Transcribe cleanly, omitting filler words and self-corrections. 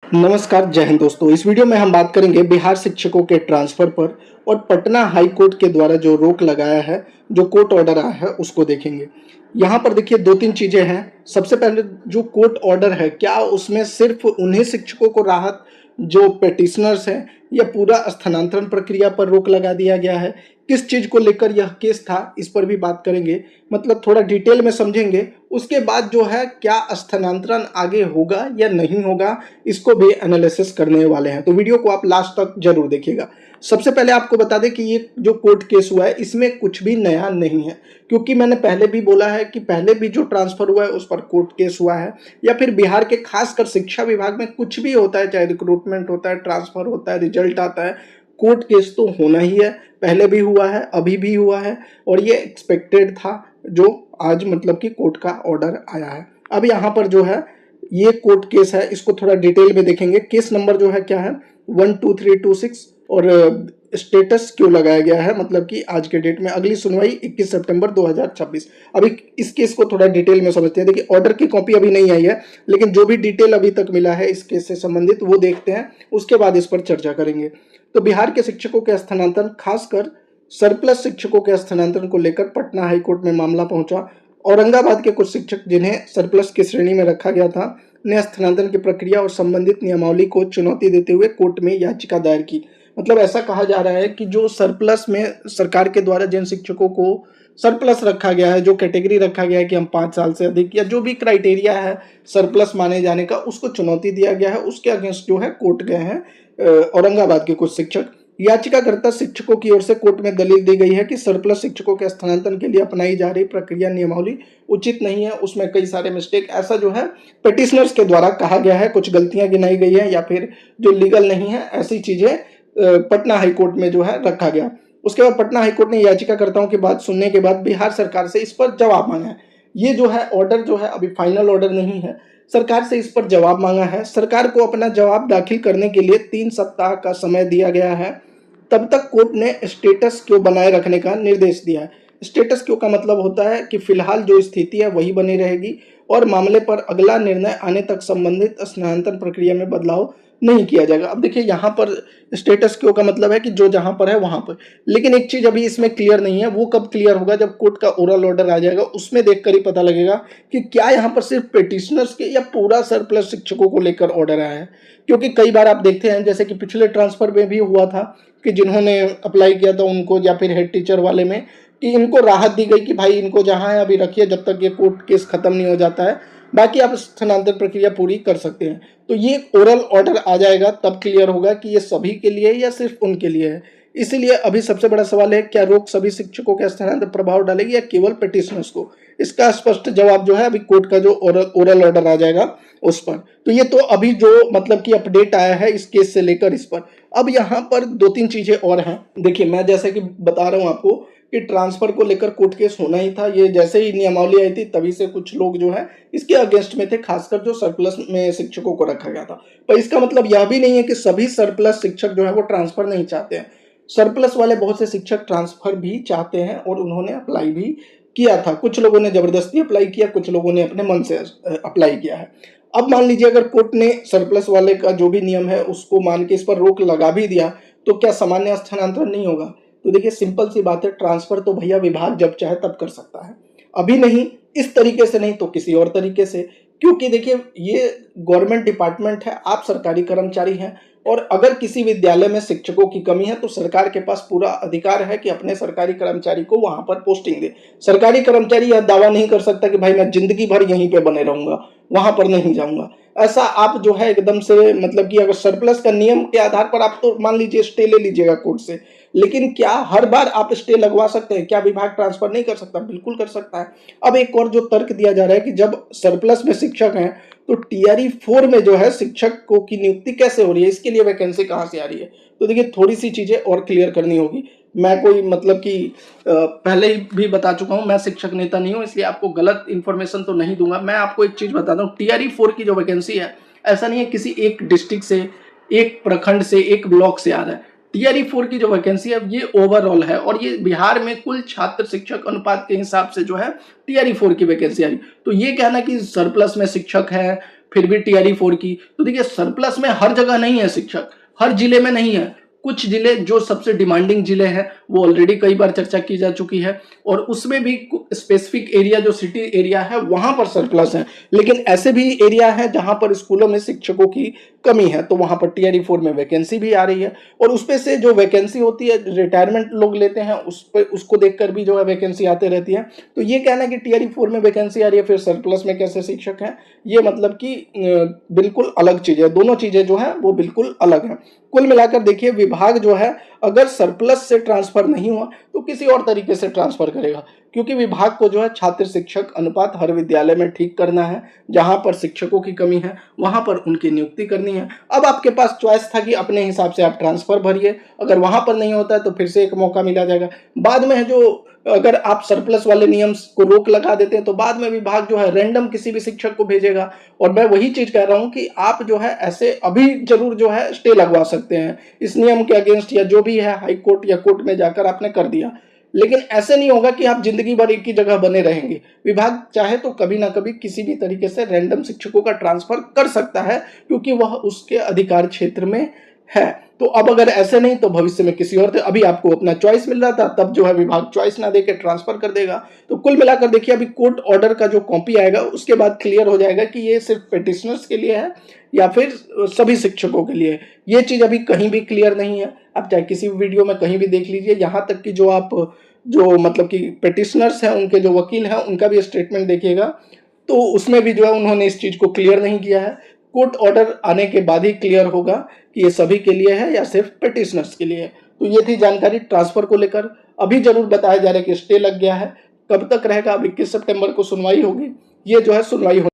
नमस्कार, जय हिंद दोस्तों। इस वीडियो में हम बात करेंगे बिहार शिक्षकों के ट्रांसफर पर और पटना हाई कोर्ट के द्वारा जो रोक लगाया है, जो कोर्ट ऑर्डर आया है उसको देखेंगे। यहाँ पर देखिए 2-3 चीजें हैं। सबसे पहले जो कोर्ट ऑर्डर है, क्या उसमें सिर्फ उन्हीं शिक्षकों को राहत जो पेटिशनर्स हैं या पूरा स्थानांतरण प्रक्रिया पर रोक लगा दिया गया है? किस चीज को लेकर यह केस था, इस पर भी बात करेंगे। मतलब थोड़ा डिटेल में समझेंगे। उसके बाद जो है क्या स्थानांतरण आगे होगा या नहीं होगा, इसको भी एनालिसिस करने वाले हैं। तो वीडियो को आप लास्ट तक जरूर देखिएगा। सबसे पहले आपको बता दें कि ये जो कोर्ट केस हुआ है इसमें कुछ भी नया नहीं है, क्योंकि मैंने पहले भी बोला है कि पहले भी जो ट्रांसफर हुआ है उस पर कोर्ट केस हुआ है, या फिर बिहार के खासकर शिक्षा विभाग में कुछ भी होता है, चाहे रिक्रूटमेंट होता है, ट्रांसफर होता है, रिजल्ट आता है, कोर्ट केस तो होना ही है। पहले भी हुआ है, अभी भी हुआ है, और ये एक्सपेक्टेड था जो आज मतलब कि कोर्ट का ऑर्डर आया है। अब यहाँ पर जो है ये कोर्ट केस है, इसको थोड़ा डिटेल में देखेंगे। केस नंबर जो है क्या है 12326, और स्टेटस क्यों लगाया गया है, मतलब कि आज के डेट में अगली सुनवाई 21 सितंबर 2026। अभी इस केस को थोड़ा डिटेल में समझते हैं। देखिए ऑर्डर की कॉपी अभी नहीं आई है, लेकिन जो भी डिटेल अभी तक मिला है इस केस से संबंधित वो देखते हैं, उसके बाद इस पर चर्चा करेंगे। तो बिहार के शिक्षकों के स्थानांतरण, खासकर सरप्लस शिक्षकों के स्थानांतरण को लेकर पटना हाईकोर्ट में मामला पहुंचा। औरंगाबाद के कुछ शिक्षक जिन्हें सरप्लस की श्रेणी में रखा गया था ने स्थानांतरण की प्रक्रिया और संबंधित नियमावली को चुनौती देते हुए कोर्ट में याचिका दायर की। मतलब ऐसा कहा जा रहा है कि जो सरप्लस में सरकार के द्वारा जिन शिक्षकों को सरप्लस रखा गया है, जो कैटेगरी रखा गया है कि हम 5 साल से अधिक या जो भी क्राइटेरिया है सरप्लस माने जाने का, उसको चुनौती दिया गया है। उसके अगेंस्ट जो है कोर्ट गए हैं औरंगाबाद के कुछ शिक्षक। याचिकाकर्ता शिक्षकों की ओर से कोर्ट में दलील दी गई है कि सरप्लस शिक्षकों के स्थानांतरण के लिए अपनाई जा रही प्रक्रिया नियमावली उचित नहीं है, उसमें कई सारे मिस्टेक, ऐसा जो है पिटिशनर्स के द्वारा कहा गया है। कुछ गलतियां गिनाई गई है या फिर जो लीगल नहीं है, ऐसी चीजें पटना हाईकोर्ट में जो है रखा गया। उसके बाद पटना हाईकोर्ट ने याचिकाकर्ताओं की बात सुनने के बाद बिहार सरकार से इस पर जवाब मांगा है। ये जो है ऑर्डर जो है अभी फाइनल ऑर्डर नहीं है, सरकार से इस पर जवाब मांगा है। सरकार को अपना जवाब दाखिल करने के लिए 3 सप्ताह का समय दिया गया है। तब तक कोर्ट ने स्टेटस क्यो बनाए रखने का निर्देश दिया है। स्टेटस क्यो का मतलब होता है कि फिलहाल जो स्थिति है वही बनी रहेगी और मामले पर अगला निर्णय आने तक संबंधित स्थानांतरण प्रक्रिया में बदलाव नहीं किया जाएगा। अब देखिए यहाँ पर स्टेटस क्यो का मतलब है कि जो जहां पर है वहां पर, लेकिन एक चीज अभी इसमें क्लियर नहीं है। वो कब क्लियर होगा, जब कोर्ट का ओरल ऑर्डर आ जाएगा, उसमें देखकर ही पता लगेगा कि क्या यहाँ पर सिर्फ पेटिशनर्स के या पूरा सरप्लस शिक्षकों को लेकर ऑर्डर आया है। क्योंकि कई बार आप देखते हैं, जैसे कि पिछले ट्रांसफर में भी हुआ था कि जिन्होंने अप्लाई किया था उनको, या फिर हेड टीचर वाले में, कि इनको राहत दी गई कि भाई इनको जहां है अभी रखिए जब तक ये कोर्ट केस खत्म नहीं हो जाता है, बाकी आप स्थानांतरण प्रक्रिया पूरी कर सकते हैं। तो ये ओरल ऑर्डर आ जाएगा तब क्लियर होगा कि ये सभी के लिए या सिर्फ उनके लिए है। इसीलिए अभी सबसे बड़ा सवाल है, क्या रोक सभी शिक्षकों के स्थानांतरण प्रभाव डालेगी या केवल पिटिशनर्स को? इसका स्पष्ट जवाब जो है अभी कोर्ट का जो ओरल ऑर्डर आ जाएगा उस पर। तो ये तो अभी जो मतलब कि अपडेट आया है इस केस से लेकर इस पर। अब यहाँ पर 2-3 चीजें और हैं। देखिए मैं जैसे कि बता रहा हूँ आपको कि ट्रांसफर को लेकर कोर्ट केस होना ही था। ये जैसे ही नियमावली आई थी तभी से कुछ लोग जो है इसके अगेंस्ट में थे, खासकर जो सरप्लस में शिक्षकों को रखा गया था। पर इसका मतलब यह भी नहीं है कि सभी सरप्लस शिक्षक जो है वो ट्रांसफर नहीं चाहते हैं। सरप्लस वाले बहुत से शिक्षक ट्रांसफर भी चाहते हैं और उन्होंने अप्लाई भी किया था। कुछ लोगों ने जबरदस्ती अप्लाई किया, कुछ लोगों ने अपने मन से अप्लाई किया है। अब मान लीजिए अगर कोर्ट ने सरप्लस वाले का जो भी नियम है उसको मान के इस पर रोक लगा भी दिया, तो क्या सामान्य स्थानांतरण नहीं होगा? तो देखिए सिंपल सी बात है, ट्रांसफर तो भैया विभाग जब चाहे तब कर सकता है। अभी नहीं, इस तरीके से नहीं तो किसी और तरीके से। क्योंकि देखिए ये गवर्नमेंट डिपार्टमेंट है, आप सरकारी कर्मचारी हैं, और अगर किसी विद्यालय में शिक्षकों की कमी है तो सरकार के पास पूरा अधिकार है कि अपने सरकारी कर्मचारी को वहां पर पोस्टिंग दे। सरकारी कर्मचारी यह दावा नहीं कर सकता कि भाई मैं जिंदगी भर यहीं पे बने रहूंगा, वहां पर नहीं जाऊंगा। ऐसा आप जो है एकदम से, मतलब कि अगर सरप्लस का नियम के आधार पर आप तो मान लीजिए स्टे ले लीजिएगा कोर्ट से, लेकिन क्या हर बार आप स्टे लगवा सकते हैं? क्या विभाग ट्रांसफर नहीं कर सकता? बिल्कुल कर सकता है। अब एक और जो तर्क दिया जा रहा है कि जब सरप्लस में शिक्षक हैं तो टीआरई 4 में जो है शिक्षकों की नियुक्ति कैसे हो रही है, इसके लिए वैकेंसी कहां से आ रही है? तो देखिए थोड़ी सी चीजें और क्लियर करनी होगी। मैं कोई मतलब कि पहले ही भी बता चुका हूं, मैं शिक्षक नेता नहीं हूं, इसलिए आपको गलत इंफॉर्मेशन तो नहीं दूंगा। मैं आपको एक चीज बताता हूं, टीआरई 4 की जो वैकेंसी है, ऐसा नहीं है किसी एक डिस्ट्रिक्ट से, एक प्रखंड से, एक ब्लॉक से आ रहा है। टीआरई 4 की जो वैकेंसी है ये ओवरऑल है, और ये बिहार में कुल छात्र शिक्षक अनुपात के हिसाब से जो है टीआरई 4 की वैकेंसी आ रही। तो ये कहना कि सरप्लस में शिक्षक है फिर भी टीआरई 4 की। तो देखिए सरप्लस में हर जगह नहीं है शिक्षक, हर जिले में नहीं है। कुछ जिले जो सबसे डिमांडिंग जिले हैं वो ऑलरेडी कई बार चर्चा की जा चुकी है, और उसमें भी स्पेसिफिक एरिया जो सिटी एरिया है वहां पर सरप्लस है। लेकिन ऐसे भी एरिया है जहां पर स्कूलों में शिक्षकों की कमी है, तो वहां पर टीआरई 4 में वैकेंसी भी आ रही है, और उसपे से जो वैकेंसी होती है रिटायरमेंट लोग लेते हैं, उस पर उसको देखकर भी जो है वैकेंसी आते रहती है। तो ये कहना है कि टीआरई 4 में वैकेंसी आ रही है फिर सरप्लस में कैसे शिक्षक हैं, ये मतलब कि बिल्कुल अलग चीज है। दोनों चीजें जो है वो बिल्कुल अलग है। कुल मिलाकर देखिए विभाग जो है अगर सरप्लस से ट्रांसफर नहीं हुआ तो किसी और तरीके से ट्रांसफर करेगा, क्योंकि विभाग को जो है छात्र शिक्षक अनुपात हर विद्यालय में ठीक करना है। जहां पर शिक्षकों की कमी है वहां पर उनकी नियुक्ति करनी है। अब आपके पास चॉइस था कि अपने हिसाब से आप ट्रांसफर भरिए, अगर वहां पर नहीं होता है तो फिर से एक मौका मिला जाएगा। बाद में जो अगर आप सरप्लस वाले नियम को रोक लगा देते हैं तो बाद में विभाग जो है रैंडम किसी भी शिक्षक को भेजेगा। और मैं वही चीज कह रहा हूं कि आप जो है ऐसे अभी जरूर जो है स्टे लगवा सकते हैं इस नियम के अगेंस्ट, या जो भी है हाई कोर्ट या कोर्ट में जाकर आपने कर दिया, लेकिन ऐसे नहीं होगा कि आप जिंदगी भर एक ही जगह बने रहेंगे। विभाग चाहे तो कभी ना कभी किसी भी तरीके से रैंडम शिक्षकों का ट्रांसफर कर सकता है, क्योंकि वह उसके अधिकार क्षेत्र में है। तो अब अगर ऐसे नहीं तो भविष्य में किसी और, अभी आपको अपना चॉइस मिल रहा था, तब जो है विभाग चॉइस ना देके ट्रांसफर कर देगा। तो कुल मिलाकर देखिए अभी कोर्ट ऑर्डर का जो कॉपी आएगा उसके बाद क्लियर हो जाएगा कि ये सिर्फ पेटिशनर्स के लिए है या फिर सभी शिक्षकों के लिए। ये चीज अभी कहीं भी क्लियर नहीं है। आप चाहे किसी भी वीडियो में कहीं भी देख लीजिए, यहाँ तक कि जो मतलब कि पेटिशनर्स हैं उनके जो वकील हैं उनका भी स्टेटमेंट देखिएगा, तो उसमें भी जो है उन्होंने इस चीज को क्लियर नहीं किया है। कोर्ट ऑर्डर आने के बाद ही क्लियर होगा कि ये सभी के लिए है या सिर्फ पेटिशनर्स के लिए है। तो ये थी जानकारी ट्रांसफर को लेकर। अभी जरूर बताया जा रहा है कि स्टे लग गया है, कब तक रहेगा, अब 21 सितंबर को सुनवाई होगी। ये जो है सुनवाई